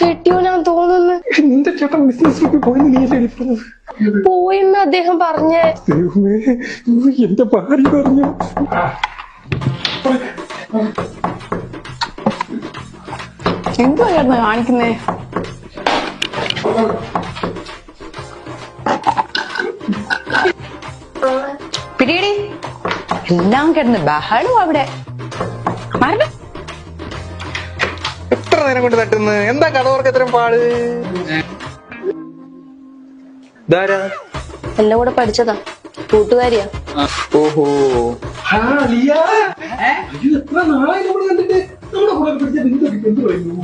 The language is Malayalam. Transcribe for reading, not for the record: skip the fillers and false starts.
കെട്ടിയോനാന്ന് തോന്നുന്നു. നിന്റെ ചേട്ടൻ ബിസിനസ്സിലേക്ക് പോയെന്ന് നീയല്ലേ പറഞ്ഞത്? പോയെന്ന് അദ്ദേഹം പറഞ്ഞേ. ദൈവമേ, എന്റെ ഭാര്യ പറഞ്ഞു. എന്തുവായിരുന്നു കാണിക്കുന്നേ? പിടിയടി, എല്ലാം കിടന്ന് ബഹളും അവിടെ. എത്ര നേരം കൊണ്ട് തട്ടുന്നു? എന്താ കഥവർക്ക് എത്രയും പാട്? എല്ലാം കൂടെ പഠിച്ചതാ, കൂട്ടുകാരിയാ. ഓഹോ, എത്ര നാളായി നമ്മള് കണ്ടിട്ട്. നമ്മുടെ കൂടെ പഠിച്ച ബിന്ദു എന്ത് പറയുന്നു?